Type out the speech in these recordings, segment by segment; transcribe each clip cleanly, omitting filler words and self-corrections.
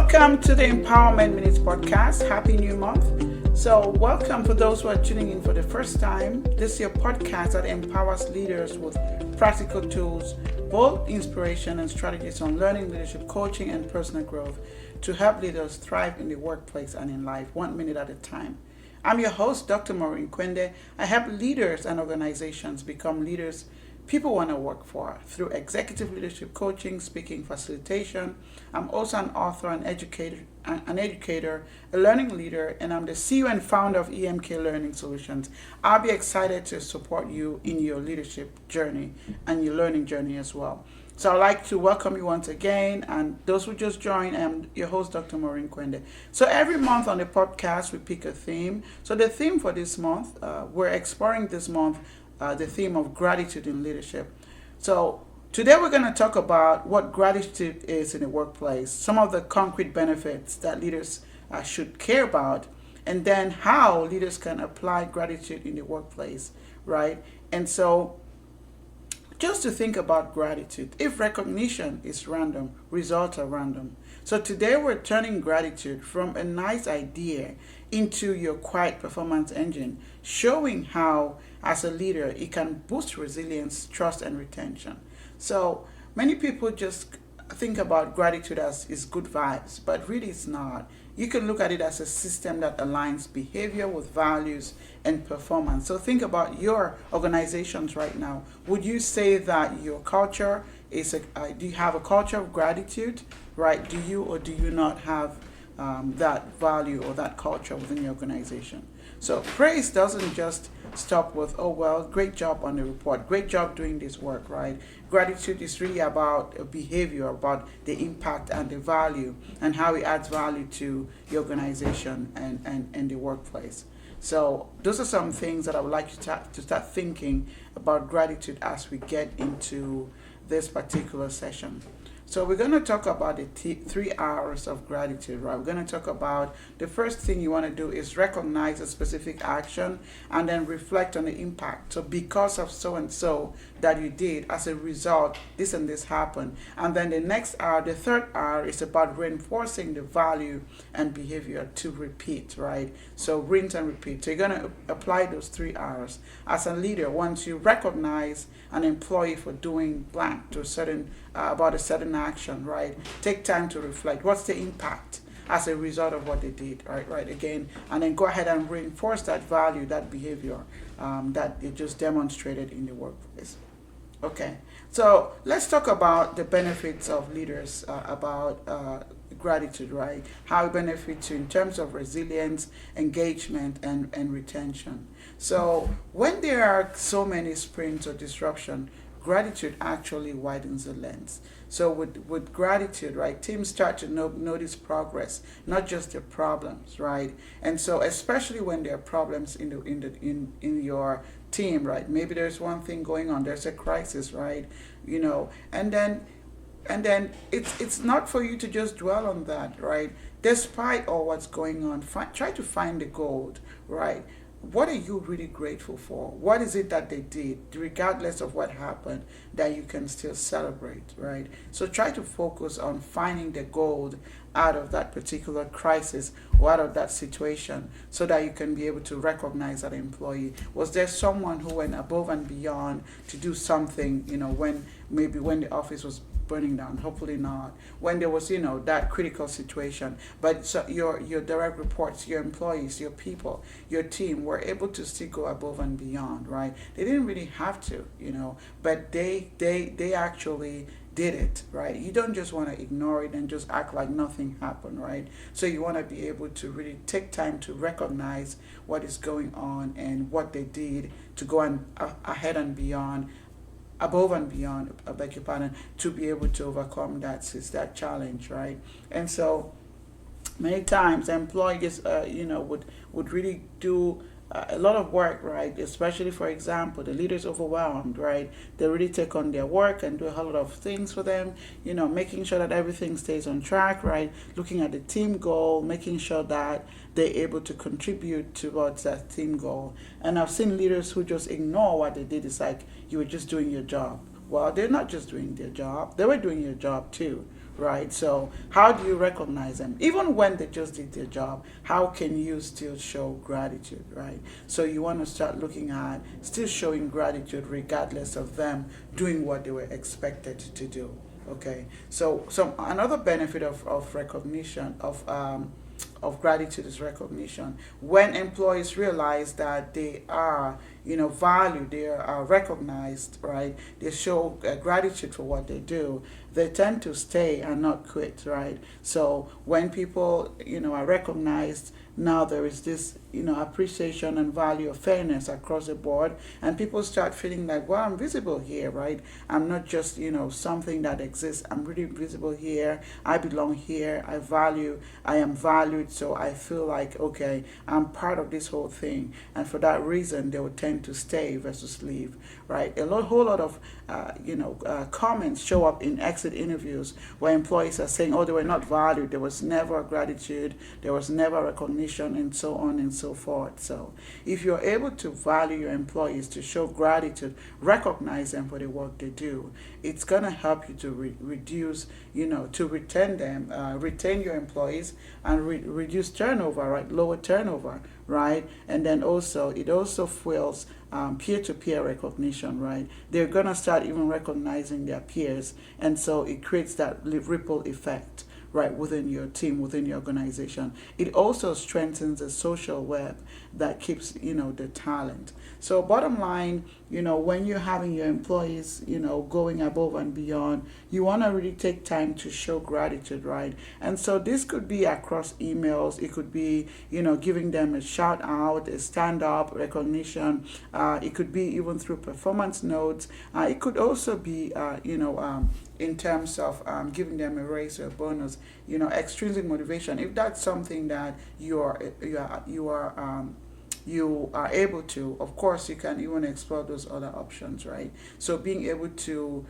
Welcome to the Empowerment Minutes podcast. Happy new month. So, welcome for those who are tuning in for the first time. This is your podcast that empowers leaders with practical tools, bold inspiration, and strategies on learning, leadership, coaching, and personal growth to help leaders thrive in the workplace and in life, 1 minute at a time. I'm your host, Dr. Maurine Kwende. I help leaders and organizations become leaders people want to work for through executive leadership coaching, speaking, facilitation. I'm also an author, an educator, a learning leader, and I'm the CEO and founder of EMK Learning Solutions. I'll be excited to support you in your leadership journey and your learning journey as well. So I'd like to welcome you once again, and those who just joined, I'm your host, Dr. Maurine Kwende. So every month on the podcast, we pick a theme. So the theme for this month, we're exploring this month the theme of gratitude in leadership. So today we're going to talk about what gratitude is in the workplace, some of the concrete benefits that leaders should care about, and then how leaders can apply gratitude in the workplace, right? And so just to think about gratitude, if recognition is random, results are random. So today we're turning gratitude from a nice idea into your quiet performance engine, showing how, as a leader, it can boost resilience, trust, and retention. So many people just think about gratitude as is good vibes, but really it's not. You can look at it as a system that aligns behavior with values and performance. So think about your organizations right now. Would you say that your culture is do you have a culture of gratitude, right? Do you or do you not have that value or that culture within your organization? So praise doesn't just stop with, oh, well, great job on the report, great job doing this work, right? Gratitude is really about a behavior, about the impact and the value and how it adds value to the organization and the workplace. So those are some things that I would like you to start thinking about gratitude as we get into this particular session. So we're going to talk about the 3 hours of gratitude, right? We're going to talk about the first thing you want to do is recognize a specific action and then reflect on the impact. So because of so and so that you did, as a result, this and this happened. And then the next hour, the third hour, is about reinforcing the value and behavior to repeat, right? So rinse and repeat. So you're going to apply those 3 hours. As a leader, once you recognize an employee for doing blank to a certain about a certain action, right? Take time to reflect. What's the impact as a result of what they did, right? Again, and then go ahead and reinforce that value, that behavior that they just demonstrated in the workplace. Okay, so let's talk about the benefits of leaders about gratitude, right? How it benefits you in terms of resilience, engagement, and retention. So when there are so many sprints or disruption, gratitude actually widens the lens. So with gratitude, right, teams start to notice progress, not just the problems, right? And so especially when there are problems in your team, right? Maybe there's one thing going on, there's a crisis, right? And then it's not for you to just dwell on that, right? Despite all what's going on, try to find the gold, right? What are you really grateful for? What is it that they did, regardless of what happened, that you can still celebrate, right? So try to focus on finding the gold out of that particular crisis or out of that situation so that you can be able to recognize that employee. Was there someone who went above and beyond to do something, when the office was burning down? Hopefully not. When there was, that critical situation. But so your direct reports, your employees, your people, your team were able to still go above and beyond, right? They didn't really have to, but they actually did it, right? You don't just want to ignore it and just act like nothing happened, right? So you want to be able to really take time to recognize what is going on and what they did to go ahead and beyond, above and beyond, I beg your pardon, to be able to overcome that challenge, right? And so many times employees, would really do a lot of work, right? Especially, for example, the leader's overwhelmed, right? They really take on their work and do a whole lot of things for them, making sure that everything stays on track, right? Looking at the team goal, making sure that they're able to contribute towards that team goal. And I've seen leaders who just ignore what they did. It's like, you were just doing your job. Well, they're not just doing their job, they were doing your job too, right? So how do you recognize them? Even when they just did their job, how can you still show gratitude, right? So you want to start looking at still showing gratitude regardless of them doing what they were expected to do. Okay, so another benefit of recognition of gratitude is recognition. When employees realize that they are, valued, they are recognized, right? They show gratitude for what they do. They tend to stay and not quit, right? So when people, are recognized, now there is this, appreciation and value of fairness across the board, and people start feeling like, well, I'm visible here, right? I'm not just, something that exists. I'm really visible here. I belong here. I am valued. So I feel like, okay, I'm part of this whole thing. And for that reason, they will tend to stay versus leave, right? Whole lot of, comments show up in exit interviews where employees are saying, oh, they were not valued. There was never gratitude. There was never recognition, and so on and so forth. So if you're able to value your employees, to show gratitude, recognize them for the work they do, it's going to help you to reduce, to retain them, retain your employees, and reduce turnover, right? Lower turnover, right? And then also, it also fuels peer-to-peer recognition, right? They're going to start even recognizing their peers. And so it creates that ripple effect, right, within your team, within your organization. It also strengthens the social web that keeps, the talent. So bottom line, when you're having your employees, going above and beyond, you want to really take time to show gratitude, right? And so this could be across emails. It could be, giving them a shout out, a stand up recognition. It could be even through performance notes. It could also be, in terms of giving them a raise or a bonus, extrinsic motivation. If that's something that you are able to, of course, you can even explore those other options, right? So being able to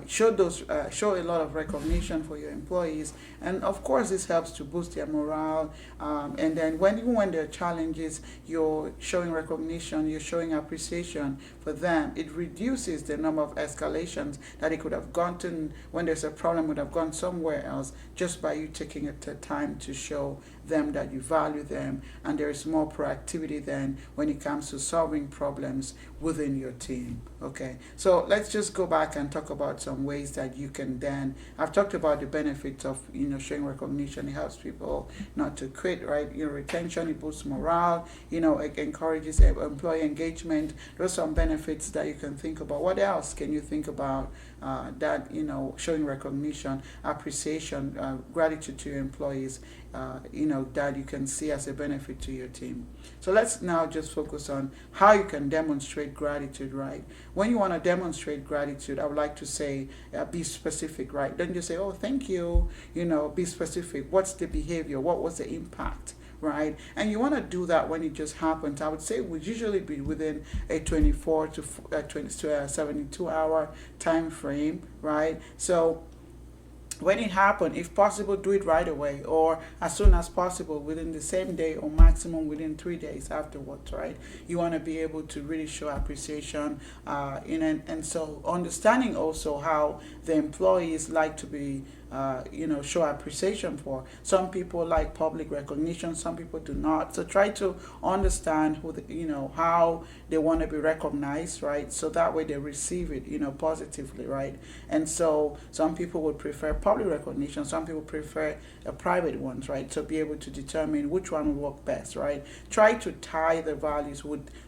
show a lot of recognition for your employees, and of course, this helps to boost their morale. And then even when there are challenges, you're showing recognition, you're showing appreciation for them. It reduces the number of escalations that it could have gone to when there's a problem, would have gone somewhere else, just by you taking the time to show them that you value them, and there is more proactivity then when it comes to solving problems within your team. Okay, so let's just go back and talk about some ways that you can then. I've talked about the benefits of showing recognition. It helps people not to quit, right? Retention, it boosts morale. It encourages employee engagement. Those are some benefits that you can think about. What else can you think about that showing recognition, appreciation, gratitude to your employees, that you can see as a benefit to your team? So let's now just focus on how you can demonstrate gratitude, right? When you want to demonstrate gratitude, I would like to say, be specific, right? Don't just say, oh, thank you, be specific. What's the behavior? What was the impact? Right, and you want to do that when it just happens. I would say it would usually be within a 24 to 72 hour time frame, right? So when it happens, if possible, do it right away or as soon as possible within the same day, or maximum within 3 days afterwards, right? You want to be able to really show appreciation, and so understanding also how the employees like to be show appreciation for. Some people like public recognition, some people do not. So try to understand how they want to be recognized, right? So that way they receive it, positively, right? And so some people would prefer public recognition, some people prefer a private ones, right? So be able to determine which one will work best, right? Try to tie the values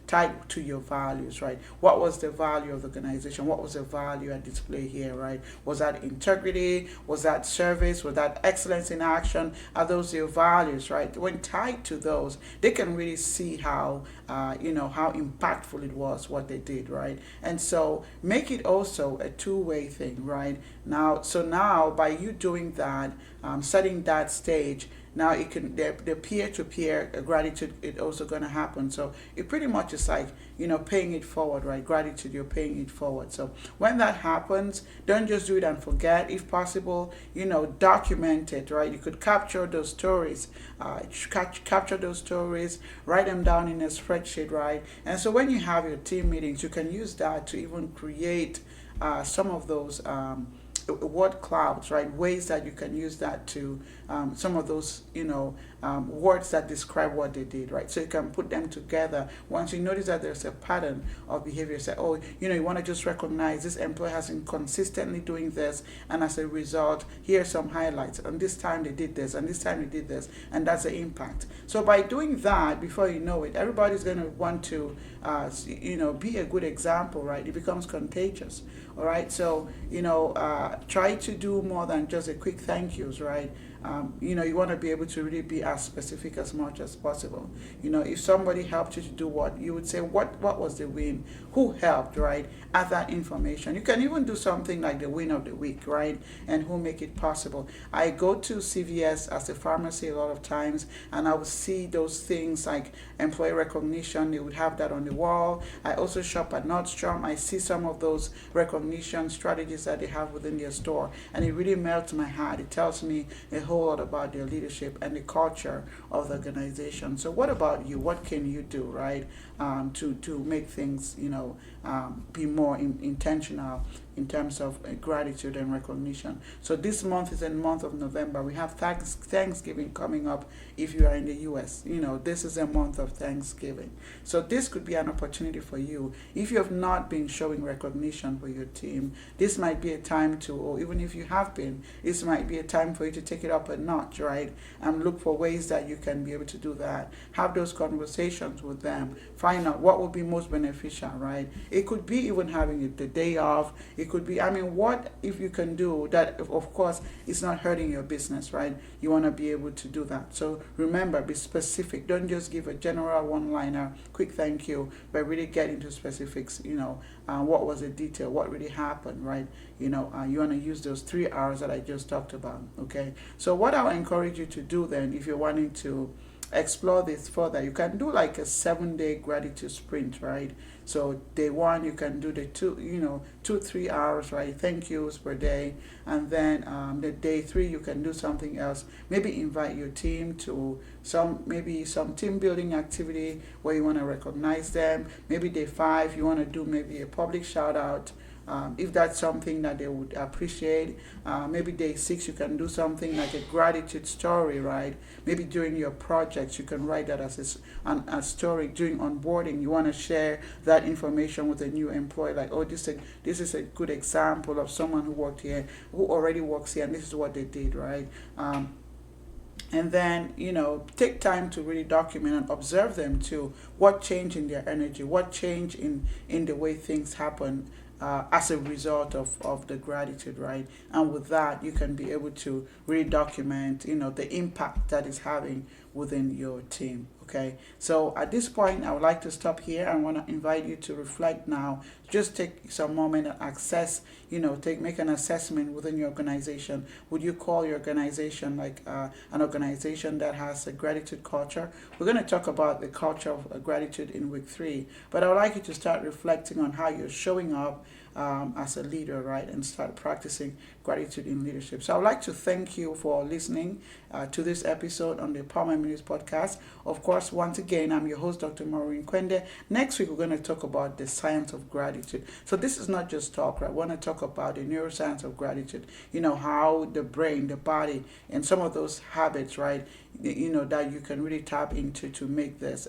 tied to your values, right? What was the value of the organization? What was the value at display here, right? Was that integrity? Was that service? Was that excellence in action? Are those your values, right? When tied to those, they can really see how how impactful it was what they did, right? And so make it also a two-way thing, right? Now by you doing that, setting that stage, now it can the peer-to-peer gratitude it also going to happen. So it pretty much is like paying it forward, right? Gratitude, you're paying it forward. So when that happens, don't just do it and forget. If possible, document it, right? You could capture those stories, capture those stories, write them down in a spreadsheet, right? And so when you have your team meetings, you can use that to even create some of those word clouds, right? Ways that you can use that to some of those, words that describe what they did, right? So you can put them together. Once you notice that there's a pattern of behavior, say, oh, you want to just recognize this employee has been consistently doing this, and as a result, here are some highlights. And this time they did this, and this time they did this, and that's the impact. So by doing that, before you know it, everybody's going to want to, be a good example, right? It becomes contagious. All right. So, try to do more than just a quick thank yous, right? You want to be able to really be as specific as much as possible. If somebody helped you to do what, you would say, what was the win? Who helped, right? Add that information. You can even do something like the win of the week, right? And who make it possible. I go to CVS as a pharmacy a lot of times, and I would see those things like employee recognition. They would have that on the wall. I also shop at Nordstrom. I see some of those recognition strategies that they have within their store, and it really melts my heart. It tells me a whole lot about their leadership and the culture of the organization. So what about you? What can you do, right, to make things, be more intentional in terms of gratitude and recognition. So this month is the month of November. We have Thanksgiving coming up if you are in the US. This is a month of Thanksgiving. So this could be an opportunity for you. If you have not been showing recognition for your team, this might be a time to, or even if you have been, this might be a time for you to take it up a notch, right? And look for ways that you can be able to do that. Have those conversations with them. Find out what will be most beneficial, right? It could be even having the day off. It could be, what if you can do that? Of course, it's not hurting your business, right? You want to be able to do that. So remember, be specific. Don't just give a general one-liner, quick thank you, but really get into specifics. What was the detail? What really happened, right? You want to use those 3 hours that I just talked about, okay? So what I'll encourage you to do then, if you're wanting to explore this further, you can do like a 7-day gratitude sprint, right? So day one, you can do the 2-3 hours, right? Thank yous per day. And then the day 3, you can do something else. Maybe invite your team to some team building activity where you want to recognize them. Maybe day 5, you want to do maybe a public shout out. If that's something that they would appreciate. Maybe day 6, you can do something like a gratitude story, right? Maybe during your projects, you can write that as a story. During onboarding, you want to share that information with a new employee, like, oh, this is a good example of someone who worked here, who already works here, and this is what they did, right? And then, take time to really document and observe them too. What changed in their energy? What changed in the way things happen as a result of the gratitude, right? And with that, you can be able to really document, the impact that is having within your team. Okay, so at this point, I would like to stop here. I want to invite you to reflect now. Just take some moment and assess, make an assessment within your organization. Would you call your organization like an organization that has a gratitude culture? We're going to talk about the culture of gratitude in week 3, but I would like you to start reflecting on how you're showing up as a leader, right, and start practicing gratitude in leadership. So I would like to thank you for listening to this episode on the Power Minutes podcast. Of course, once again, I'm your host, Dr. Maurine Kwende. Next week, we're going to talk about the science of gratitude. So this is not just talk, right? I want to talk about the neuroscience of gratitude, how the brain, the body, and some of those habits, right, that you can really tap into to make this,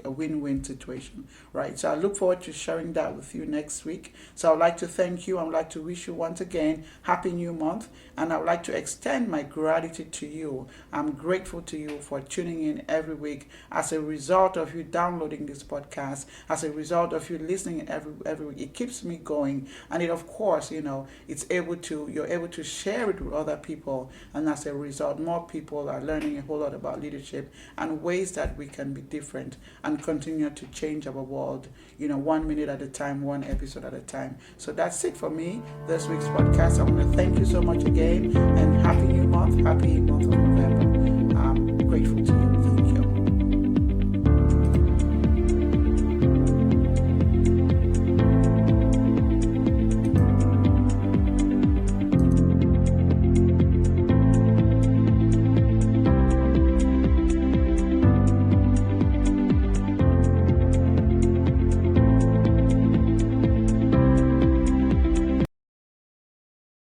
a win-win situation, right? So I look forward to sharing that with you next week. So I'd like to thank you. I would like to wish you once again, Happy New Month. And I would like to extend my gratitude to you. I'm grateful to you for tuning in every week as a result of you downloading this podcast, as a result of you listening every week. It keeps me going. And it, of course, you're able to share it with other people. And as a result, more people are learning a whole lot about leadership and ways that we can be different and continue to change our world, 1 minute at a time, 1 episode at a time. So that's it for me, this week's podcast. I want to thank you so much again, and happy new month, happy month of November. I'm grateful to you.